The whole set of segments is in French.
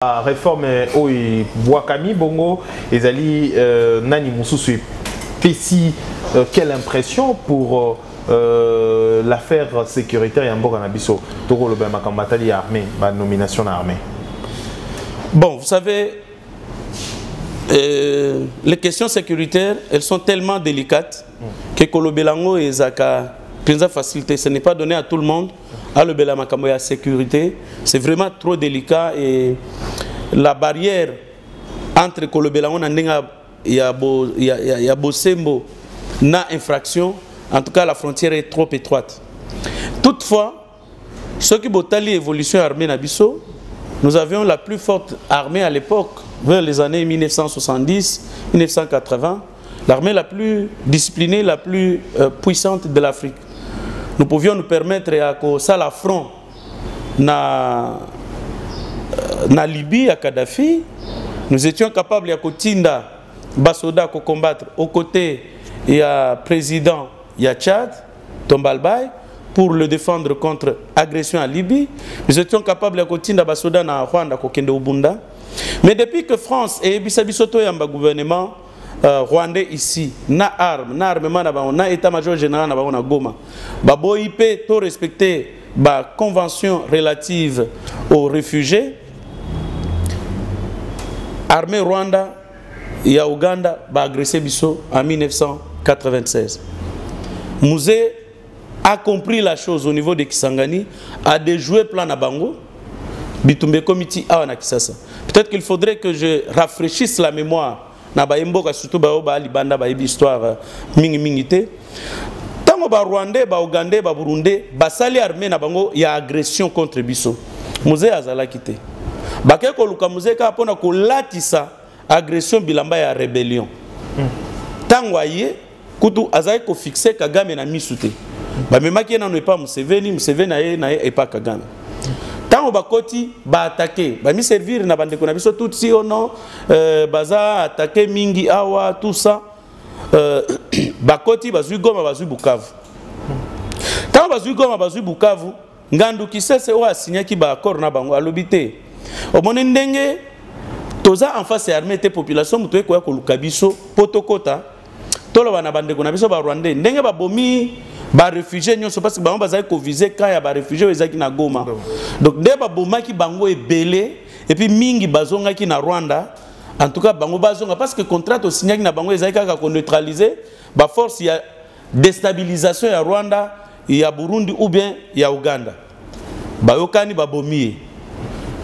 La réforme oui Bouakami Bongo ezali nani mususu pesi quelle impression pour l'affaire sécuritaire et Mboka Nabiso Toko le ben makambatali armée ma nomination à armée. Bon, vous savez, les questions sécuritaires, elles sont tellement délicates que Kolobelango et Zaka Pinza facilité, ce n'est pas donné à tout le monde. À le Belamakambo et la sécurité, c'est vraiment trop délicat et la barrière entre Kolobelango et Bosembo na infraction, en tout cas la frontière est trop étroite. Toutefois, ceux qui ont l'évolution armée Nabiso, nous avions la plus forte armée à l'époque, vers les années 1970-1980, l'armée la plus disciplinée, la plus puissante de l'Afrique. Nous pouvions nous permettre à ça l'affront na Libye à Kadhafi. Nous étions capables de Tinda Basoda pour combattre aux côtés du président Tchad Tombalbaye pour le défendre contre agression à Libye. Nous étions capables de Tinda Basoda na Rwanda Kokende Ubunda. Mais depuis que France et Bisabisoto Yamba gouvernement rwandais ici, na armement na état-major général na Goma, babo IP tout respecter la convention relative aux réfugiés, armée Rwanda et Ouganda ba agressé Bisso en 1996. Musée a compris la chose au niveau de Kisangani, a déjoué plan na bango, bitumbe committee awana Kisasa. Peut-être qu'il faudrait que je rafraîchisse la mémoire. Na baimboka surtout ba libanda ba histoire mingi te tango ba Rwandais ba Ougandais ba Burundais basali armée na bango ya agression contre biso musée azala kité ba ke ko luka musée ka pona ko latisa agression bilamba ya rébellion tango aye kutu azai ko fixer Kagame na misute ba memaki na no pas Museveni na e pas Kagame. Tant bakoti ba attaquer ba mi servir na bande kona biso tout si ono baza attaquer mingi awa tout ça bakoti bazui Goma bazui Bukavu. Tant bazui Goma bazui Bukavu ngandu kisese wa signé ki ba accord na bango alobité omone ndenge toza en face armée te population muto ko ya ko lukabiso potokota tolo bana bande kona biso ba Rwandais ndenge ba bomi ba réfugiés nyonso parce que bango bazali ko viser ka ya ba réfugiés ezaki na Goma. Donc nde ba bomaki bango ebele et puis mingi bazonga ki na Rwanda en tout cas bango bazonga parce que contrat au signaki na bango ezali ka ko neutraliser ba force ya déstabilisation ya Rwanda ya Burundi ou bien ya Uganda. Ba yokani ba bomi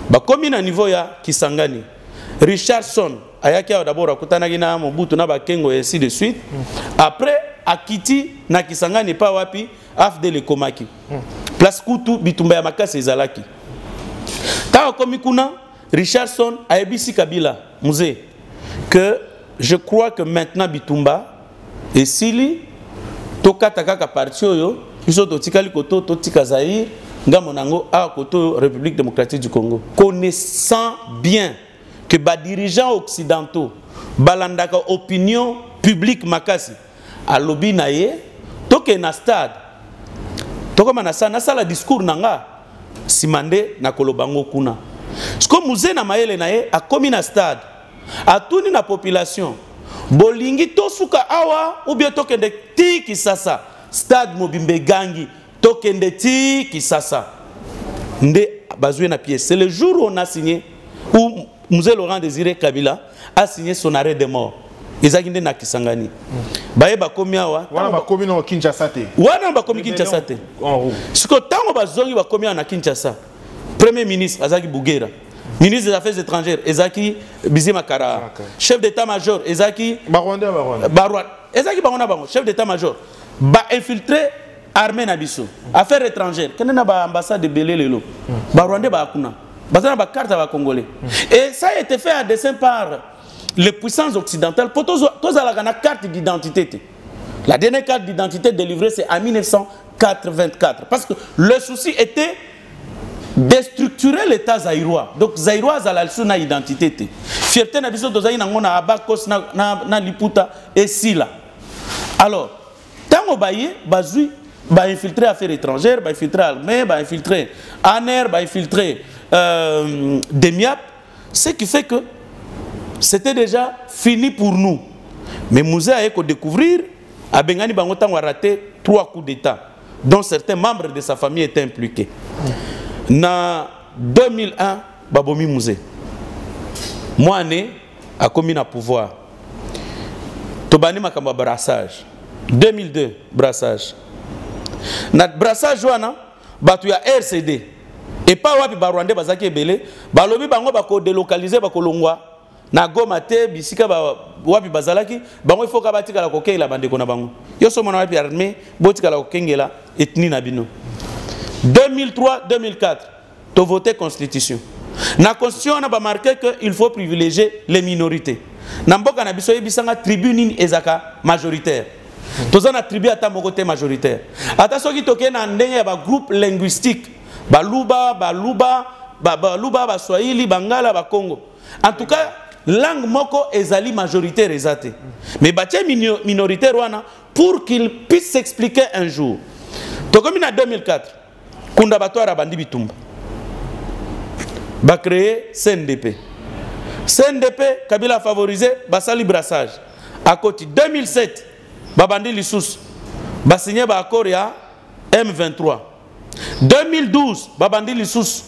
ba komi na niveau ya Kisangani. Richardson ayaki d'abord akutana na Mobutu na Bakengo et ainsi de suite. Après Akiti na Kisangani pa wapi afdele komaki. Place Kutu bitumba ya makasi ezalaki. Ta komi kuna Richardson a ebisi Kabila musée que je crois que maintenant bitumba et sili tokata kaka parti oyo biso totikali koto totika Zaïre ngamonango a koto République démocratique du Congo. Connaissant bien que ba dirigeants occidentaux balandaka opinion publique makasi a lobby na ye toke na stade tokoma na sala discours nanga simande na kolobango kuna sko musée na mayele na ye a komi na stade a tuni na population bolingi tosuka awa ou bien tokende ti Kisasa stade Mobimbe Gangi tokende ti Kisasa nde bazoué na pièce. C'est le jour où on a signé où Musée Laurent Désiré Kabila a signé son arrêt de mort. Ezakinde na Kisangani. Baye bakomi awa. Wana bakomi na Kinshasa te. Wana bakomi Kinshasa te. Siko tango bazongi bakomi na Kinshasa. Premier ministre Azaki Bougera. Ministre des Affaires étrangères Ezaki Bizima Kara. Chef d'état-major Ezaki Barwanda. Ezaki Bangona Bango. Chef d'état-major. Ba infiltré armée na biso. Affaires étrangères. Kenena ba ambassade de Belé lelo. Barwanda ba akuna. Bazana ba carte ba congolais. Et ça a été fait à dessein par les puissances occidentales pour tous la carte d'identité. La dernière carte d'identité délivrée c'est en 1984 parce que le souci était de structurer l'état zaïrois. Donc zaïrois a la identité. Fierté na biso tozaï na ngona abakos na liputa et sila. Alors, tango baye bazui ba infiltrer affaires étrangères, ba infiltrer armée, ba infiltrer ANER, ba infiltrer DEMIAP. ce qui fait que c'était déjà fini pour nous. Mais Mouzé a découvrir, à Bengani Bangotan a raté 3 coups d'État, dont certains membres de sa famille étaient impliqués. En 2001, Babomi Mouzé. Moi, a commis le pouvoir. Tobani Makamba brassage. 2002, brassage. Notre brassage, il y a RCD. Et pas wapi Barwande Bazaki Ebele, Balobi Bango Bako délocaliser Bakolongwa, na Goma te, Bisika wapi Bazalaki, Bango il faut qu'abatika la coquille la bande kona Bango. Yo sommes en wapi armée, Botika la coquille la ethnie Nabino. 2003-2004, tu voté constitution. La constitution a marqué qu'il faut privilégier les minorités. Namboka na biso yebisanga tribune ezaka majoritaire. Tous on attribue à ta mogote majoritaire. Attention qui toke na ndenge ba groupe linguistique. Baluba, Baswahili, Bangala, Bakongo. En tout cas, langue moko ezali majoritaire ezate. Mais batie minoritaire wana pour qu'il puisse s'expliquer un jour. Tokomi en 2004, Kunda Batouara Bandi Bitumba. Ba créé CNDP. CNDP, Kabila a favorisé Basali Brassage. À côté 2007, Babandi Lissous, Bassigné Bakor ya M23. 2012, Babandi Lissous.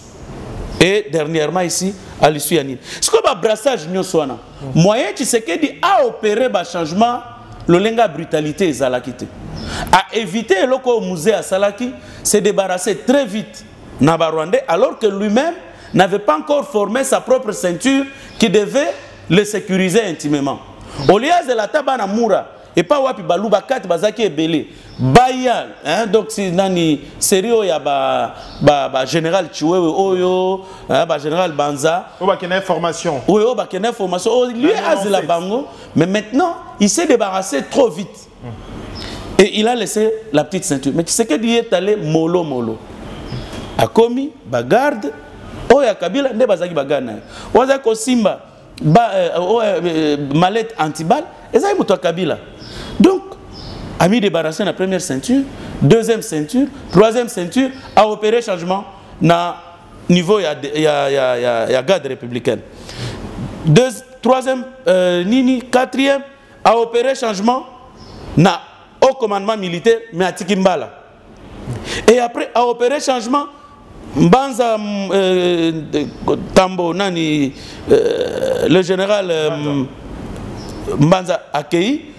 Et dernièrement ici, à l'issue Yanine. Ce que le brassage nyoswana, moyen qui se dit à opérer le changement, le lenga brutalité et zalakite. À éviter le musée à Salaki, se débarrasser très vite Nabarwandais, alors que lui-même n'avait pas encore formé sa propre ceinture qui devait le sécuriser intimement. Au lieu de la tabana moura, et pas wapi baluba kat bazaki ebele baya hein, donc si nani sérieux ya ba général Chiwewe oyo hein, ba général Banza o ba kena formation oui o ba kena formation o lui azela bango mais maintenant il s'est débarrassé trop vite et il a laissé la petite ceinture mais tu sais que il est allé mollo a commis bagarde oya Kabila nde bazaki bagana waza ko simba mallette antibal ezali muto Kabila. Donc, a mis débarrassé la première ceinture, deuxième ceinture, troisième ceinture, a opéré changement na niveau ya garde républicaine. Troisième, quatrième, a opéré changement na au commandement militaire, mais à Tikimbala. Et après, a opéré changement, Mbanza Tambo, nani, le général Mbanza Akei,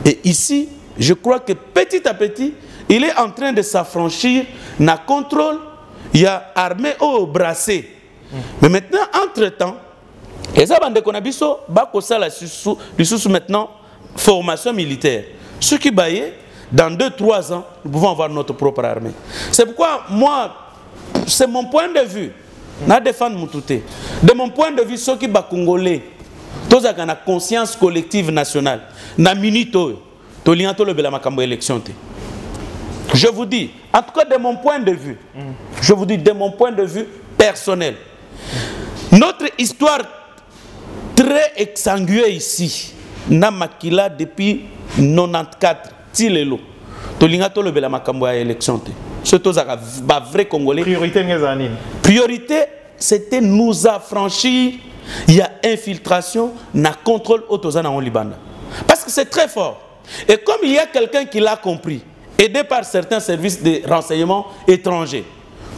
et ici, je crois que petit à petit, il est en train de s'affranchir na contrôle, il y a armée au brassé. Mais maintenant, entre-temps, les abandés qu'on a vu, maintenant formation militaire. Ce qui baillait, dans 2-3 ans, nous pouvons avoir notre propre armée. C'est pourquoi moi, c'est mon point de vue, na défendre Moutouté. De mon point de vue, ceux qui sont congolais, tous ont une conscience collective nationale. Na minito, élection. Je vous dis, en tout cas de mon point de vue, je vous dis de mon point de vue personnel, notre histoire très exsanguée ici, na makila depuis 94, tilelo, tolingato le bela makambo ya élection. Surtout za ba vrai congolais. Priorité, c'était nous affranchir. Il y a infiltration, na contrôle autozana en Liban. Parce que c'est très fort. Et comme il y a quelqu'un qui l'a compris, aidé par certains services de renseignement étrangers,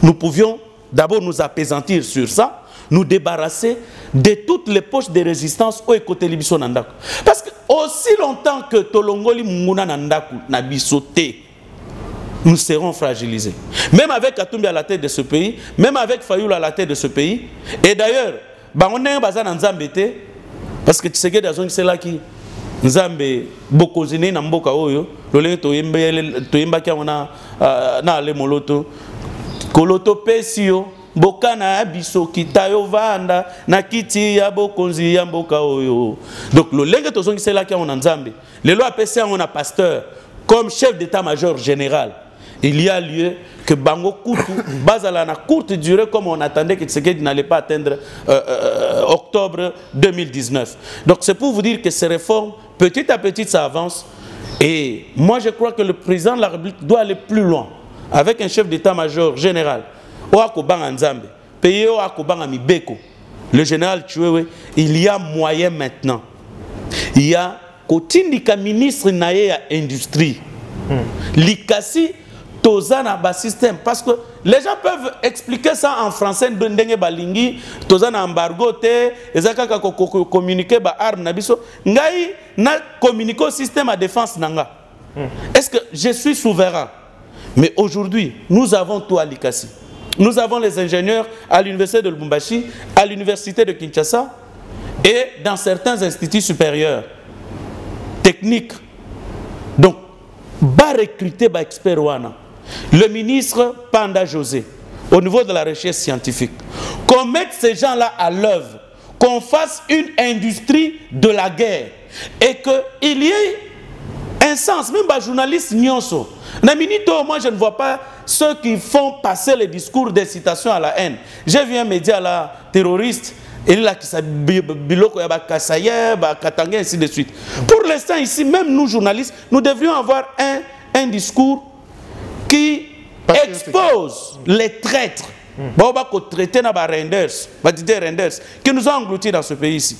nous pouvions d'abord nous apaisantir sur ça, nous débarrasser de toutes les poches de résistance au côté Libiso Nandaku. Parce que aussi longtemps que Tolongoli Munguna Nandaku n'a bisoté, nous serons fragilisés. Même avec Katumbi à la tête de ce pays, même avec Fayoul à la tête de ce pays, et d'ailleurs, on est en Nzambe parce que tu sais que c'est là qui Nzambe bokozine na mboka oyo lolé to yemba ki ona na le moloto koloto pesio boka na biso kitayo vanda na kiti ya bokonzi ya mboka oyo. Donc lolé to zongi c'est là qui on Nzambe le loi PC on a pasteur comme chef d'état-major général. Il y a lieu que Bango Koutou, basala na courte durée, comme on attendait que Tshisekedi n'allait pas atteindre octobre 2019. Donc c'est pour vous dire que ces réformes, petit à petit, ça avance. Et moi, je crois que le président de la République doit aller plus loin, avec un chef d'état-major général, Oako Bang Nzambe, pays à Kobanga Mibeko, le général Tchouewe, il y a moyen maintenant. Il y a Kotindika ministre naye à industrie. Likasi tozana ba système parce que les gens peuvent expliquer ça en français ndenge balingi tozana embargo te ezaka ko communiquer ba arme na biso ngai na communiquer au système à défense nanga. Est-ce que je suis souverain? Mais aujourd'hui, nous avons tout à Likasi. Nous avons les ingénieurs à l'université de Lubumbashi, à l'université de Kinshasa et dans certains instituts supérieurs techniques. Donc, va recruter ba expert wana. Le ministre Panda José, au niveau de la recherche scientifique, qu'on mette ces gens-là à l'œuvre, qu'on fasse une industrie de la guerre et qu'il y ait un sens, même les journalistes nyonso. Naminito, moi je ne vois pas ceux qui font passer les discours d'incitation à la haine. J'ai vu un média là, terroriste, et là qui s'appelle Biloko Yabakasaya, Katanga, ainsi de suite. Pour l'instant, ici, même nous journalistes, nous devrions avoir un discours qui expose les traîtres. Qui nous ont engloutis dans ce pays ici.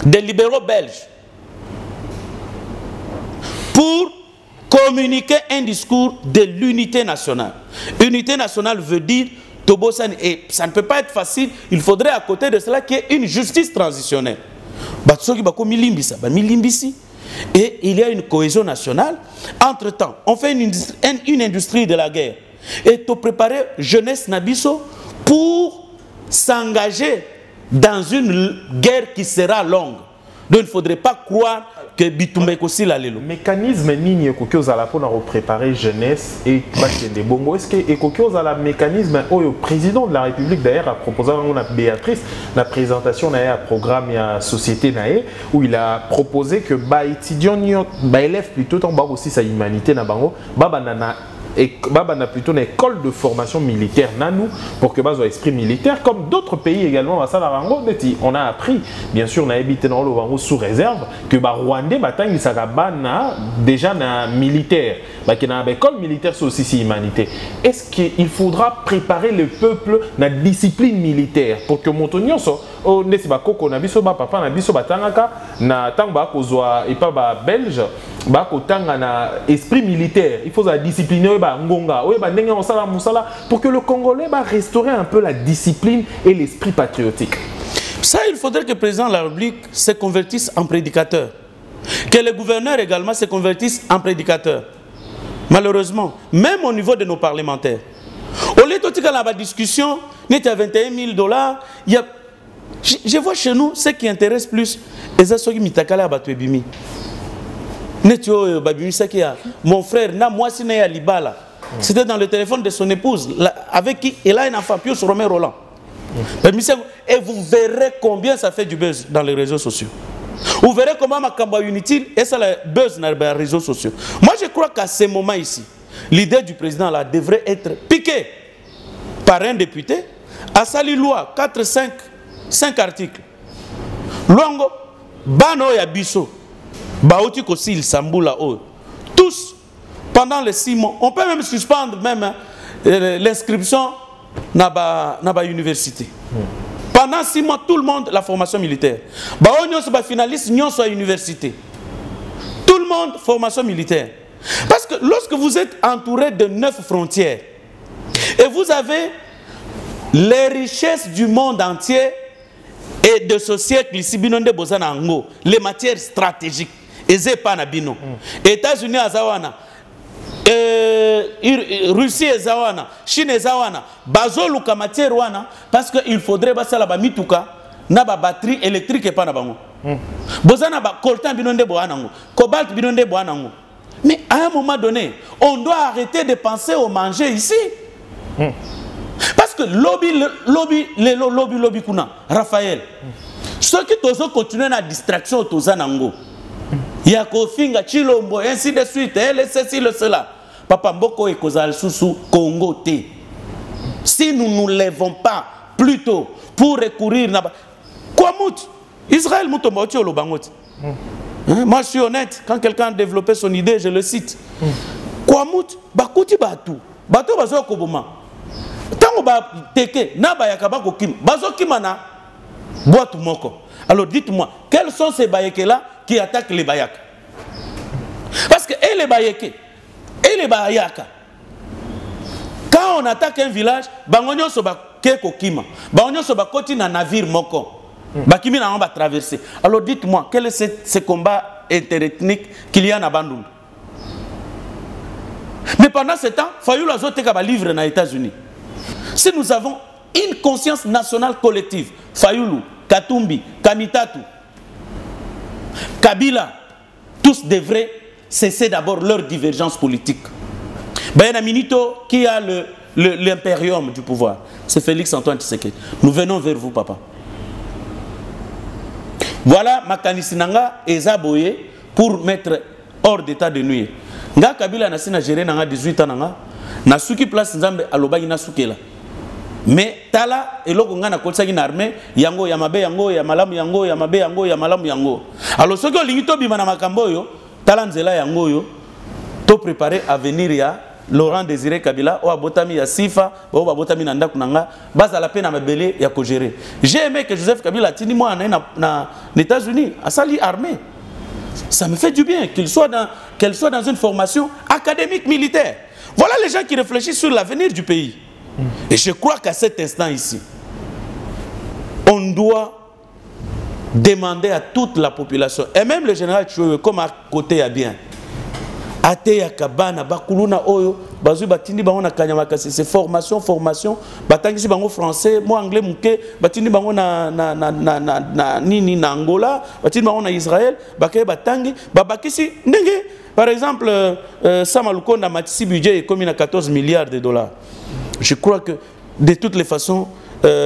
Des libéraux belges. Pour communiquer un discours de l'unité nationale. Unité nationale veut dire Tobosan, et ça ne peut pas être facile. Il faudrait à côté de cela qu'il y ait une justice transitionnelle. Et il y a une cohésion nationale. Entre-temps, on fait une industrie de la guerre. Et tu préparer jeunesse Nabiso pour s'engager dans une guerre qui sera longue. Donc il ne faudrait pas croire que Bitumbe aussi la lelo. Mécanisme nini ekokyo ala pour préparer jeunesse et bakende bongo. Est-ce que ekokyo ala mécanisme au président de la République d'ailleurs a proposé à Béatrice la présentation d'un programme à société naé où il a proposé que ba étudiants ba élèves plutôt en bas aussi sa humanité na bango ba banana et Baba plutôt une école de formation militaire nanou pour que Bazo esprit militaire comme d'autres pays également à Salarango. On a appris bien sûr on a habité dans le sous réserve que Rwandais bataille déjà na militaire qui na école militaire c'est aussi humanité. Est-ce qu'il faudra préparer le peuple na discipline militaire pour que Montonio so nesi bakoko na biso ba papa na biso batangaka na tangba kozwa et pas ba belge ba kotanga na esprit militaire il faut la discipliner ngonga pour que le Congolais va restaurer un peu la discipline et l'esprit patriotique. Ça, il faudrait que le président de la République se convertisse en prédicateur. Que les gouverneurs également se convertissent en prédicateurs. Malheureusement, même au niveau de nos parlementaires. Au lieu de la discussion, il y a 21 000 $. Je vois chez nous ce qui intéresse plus. Mon frère, c'était dans le téléphone de son épouse, avec qui il a un enfant, Pius Romain Roland. Et vous verrez combien ça fait du buzz dans les réseaux sociaux. Vous verrez comment ma campagne inutile et ça le buzz dans les réseaux sociaux. Moi, je crois qu'à ce moment ici, l'idée du président là devrait être piquée par un député à sali loi 5 articles. Longo, Bano Yabiso. Baouti Kosil Samboula tous pendant les 6 mois. On peut même suspendre même l'inscription dans la université. Pendant 6 mois, tout le monde la formation militaire. Baouti finaliste à l'université. Tout le monde formation militaire. Parce que lorsque vous êtes entouré de 9 frontières et vous avez les richesses du monde entier et de ce siècle ici, les matières stratégiques. États-Unis Azawana, Russie Azawana, Chine Azawana, Bazoluka matière wana parce qu'il faudrait basala ba mituka na ba batterie électrique et pas na bango. Bozana ba coltan binonde boanango, cobalt binonde boanango. Mais à un moment donné, on doit arrêter de penser au manger ici. Parce que lobby kuna Raphaël. Ceux qui tozo continuer la distraction tozanango. Yakofinga Chilombo ainsi de suite ceci le cela papa mboko ekozal susu Congo te si nous ne nous lèvons pas plus tôt pour recourir na quoi mout Israël mutomba ti olobangoti moi je suis honnête quand quelqu'un a développé son idée je le cite quoi mout bakuti batu bazo koboma Tango ba teke na ba yakaba ko kim bazo kimana boîte moko. Alors dites-moi, quels sont ces bayeke là qui attaquent les bayaka? Parce que et les bayeke et les bayaka, quand on attaque un village, bangonyo so ba ke ko kima, bangonyo so ba koti na navire moko, ba kimi na on va traverser. Alors dites-moi, quel est ce combat interethnique qu'il y a à Bandung? Mais pendant ce temps, Fayoulou a zoté kaba livre na États-Unis. Si nous avons une conscience nationale collective, Fayoulou, Katumbi, Kamitatu, Kabila, tous devraient cesser d'abord leur divergence politique. Bayana Minito, qui a l'impérium du pouvoir, c'est Félix Antoine Tshisekedi. Nous venons vers vous, papa. Voilà Makanisinanga et Zaboye pour mettre hors d'état de nuire. Nga Kabila Nasina géré nanga 18 ans nanga, na suki place Nzambe aloba ina sukela. Mais tala eloko nga na kotsa ina armée yango ya mabe yango ya malamu yango ya mabe yango ya malamu yango. Alors soki olingi to bima na makambo yo, tala nzela yango yo to préparer à venir ya Laurent Désiré Kabila o abotami ya Sifa, o abotami na ndaku nanga, baza la peine à mabele ya ko gérer. J'ai aimé que Joseph Kabila tini moi na États-Unis, à sali armée. Ça me fait du bien qu'elle soit dans une formation académique militaire. Voilà les gens qui réfléchissent sur l'avenir du pays. Et je crois qu'à cet instant ici, on doit demander à toute la population, et même le général Tchoué, comme à côté à bien, Ateya Kabana, Bakuluna Oyo, Bazu Batini Bango na Kanyamaka, c'est formation, Batangisi Bango français, moi anglais mouké, Batini Bango na Nini na Angola, Batini Bango na Israël, Bakaye Batangi, Babakisi, Nenge, par exemple, Samaluko na Matisi budget est comme il a 14 milliards de dollars. Je crois que de toutes les façons,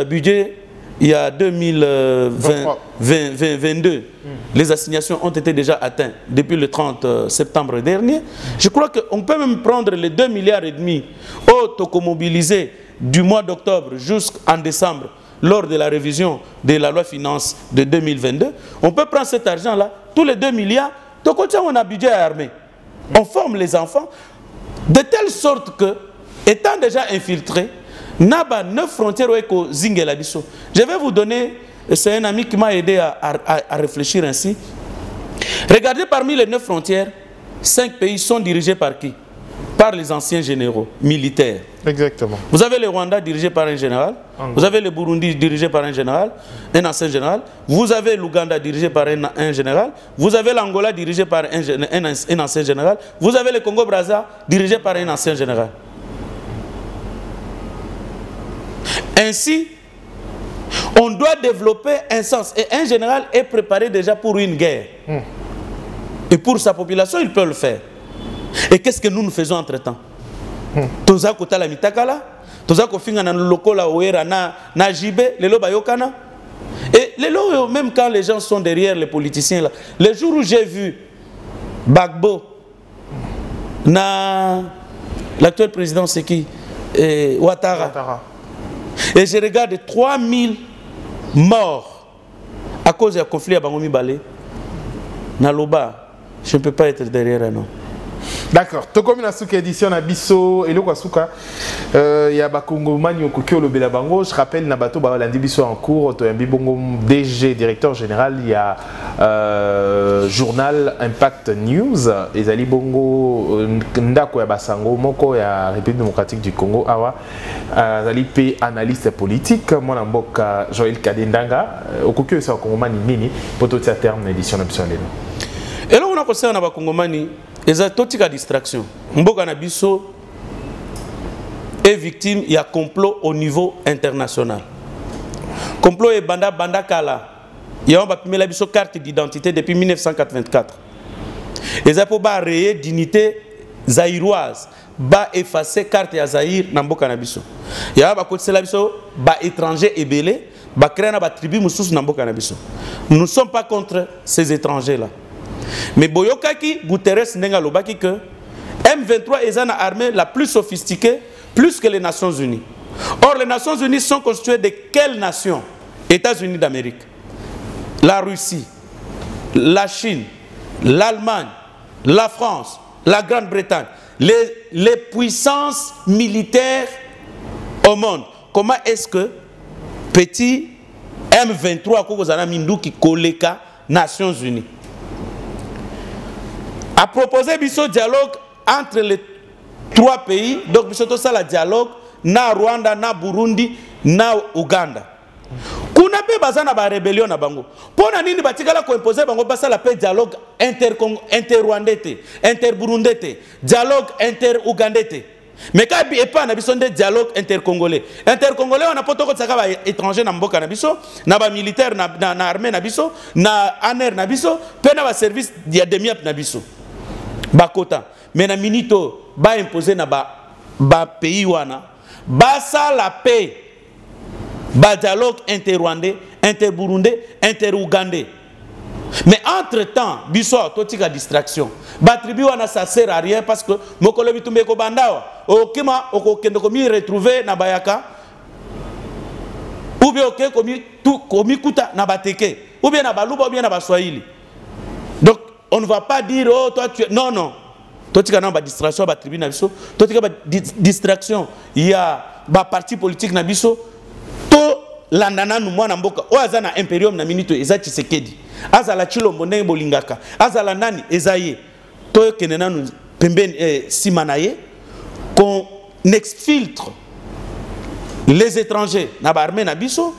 budget, il y a 2022, les assignations ont été déjà atteintes depuis le 30 septembre dernier. Je crois qu'on peut même prendre les 2,5 milliards automobilisés du mois d'octobre jusqu'en décembre lors de la révision de la loi finance de 2022. On peut prendre cet argent-là, tous les 2 milliards, on a budget armé. On forme les enfants de telle sorte que, étant déjà infiltrés, Naba 9 frontières au Zingelabiso. Je vais vous donner, c'est un ami qui m'a aidé à réfléchir ainsi. Regardez parmi les 9 frontières, 5 pays sont dirigés par qui? Par les anciens généraux militaires. Exactement. Vous avez le Rwanda dirigé par un général, vous avez le Burundi dirigé par un général, un ancien général, vous avez l'Ouganda dirigé par un général, vous avez l'Angola dirigé par un ancien général, vous avez le Congo-Brazza dirigé par un ancien général. Ainsi, on doit développer un sens. Et un général est préparé déjà pour une guerre. Et pour sa population, il peut le faire. Et qu'est-ce que nous faisons entre-temps? Toza kota la mitakala, toza kofinga na loko la oera na jibe, lelo bayokana. Et lelo, même quand les gens sont derrière les politiciens là, le jour où j'ai vu Bagbo, l'actuel président c'est qui? Ouattara. Et je regarde 3000 morts à cause du conflit à Bangomi Balé. Naloba, je ne peux pas être derrière un homme. D'accord. Tokomi na suka édition na biso et le kwasuka ya bakongomani okokyo lobela bango. Je rappelle na bato ba landi biso en cours to yambi bongo DG directeur général il y a journal Impact News ezali bongo ndako ya basango moko ya République démocratique du Congo awa azali pe analyste politique mona mboka Joël Kadendanga okokyo sa bakongomani nini poto tia terme na édition na biso lelo. Et là on a conseillé na bakongomani totika distraction. Mboka na biso est victime, il y a complot au niveau international. Complot et banda kala. Il y a une carte d'identité depuis 1984. Et ça pour rayer dignité zaïroise, ba effacer carte ya Zaïre na mboka na biso. Il y a ba côté la biso ba étranger ébélé, ba créer na ba tribu mususu na mboka na biso. Nous ne sommes pas contre ces étrangers là. Mais Boyokaki, Guterres Nenga Lobaki que M23 est une armée la plus sophistiquée, plus que les Nations Unies. Or, les Nations Unies sont constituées de quelles nations? États-Unis d'Amérique, la Russie, la Chine, l'Allemagne, la France, la Grande-Bretagne, les puissances militaires au monde. Comment est-ce que petit M23 Kokozana Minduki Koleka Nations Unies a proposé un dialogue entre les 3 pays, donc biso ça le dialogue na Rwanda, na Burundi, na Uganda. Kuna pe bazana ba rébellion na bango. Pona nini batikala ko imposer bango basa la paix dialogue inter-rwandais, inter-burundais, dialogue inter-ougandais. Mais quand il pas na biso de dialogue inter-congolais. Inter-congolais on a pas toko tsaka ba étranger na mboka na biso, na ba militaire na armée na biso, na ANR na biso, pe na ba service dia demiap na biso. Ba kota. Mais na minito ba imposer na ba pays wana, basa la paix. Ba dialogue inter-rwandais, inter-burundais, inter-ougandais. Mais entre-temps, biso totika distraction. Ba tribu wana ça sert à rien parce que mokolo bitumbe ko bandawa. Okima okokende komi retrouver na bayaka. Ou bien ok komi kuta na bateke. Ou bien na baluba ou bien na baswahili. Donc on ne va pas dire oh toi tu non non. Totika na ba distraction ba tribu na biso, totika ba distraction. Il y a ba parti politique na biso. Landana nous mwana mboka o azana imperium na minito eza Tshisekedi azala Chilombo ndenge bolingaka azala nani ezaye to kenena nous pembeni simanaye qu'on exfiltre les étrangers na ba armée na biso,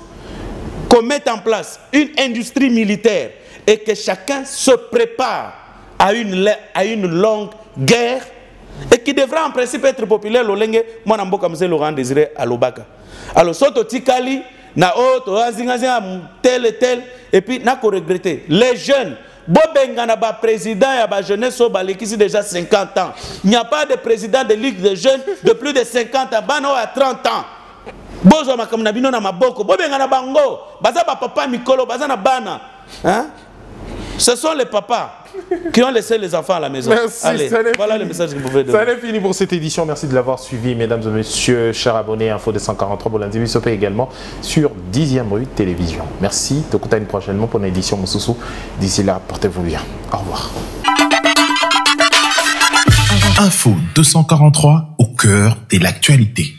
qu'on mette en place une industrie militaire et que chacun se prépare à une longue guerre et qui devra en principe être populaire lolenge mwana mboka mzee Laurent Désiré Alobaka. Alors soto tikali na auto tel et tel et puis n'a qu'à regretter les jeunes bobenga na ba président ya ba jeunesse so balekisi déjà 50 ans. Il n'y a pas de président de ligue de jeunes de plus de 50 ans bana à 30 ans. Bozo makamna bino na maboko bobenga na bango baza ba papa mikolo baza na bana hein. Ce sont les papas qui ont laissé les enfants à la maison. Merci. Allez, voilà le message que vous pouvez donner. Ça n'est fini pour cette édition. Merci de l'avoir suivi, mesdames et messieurs, chers abonnés Info 243 Bolandi Bissope également sur 10e rue Télévision. Merci. Te contacte prochainement pour une édition Moussoussou. D'ici là, portez-vous bien. Au revoir. Info 243 au cœur de l'actualité.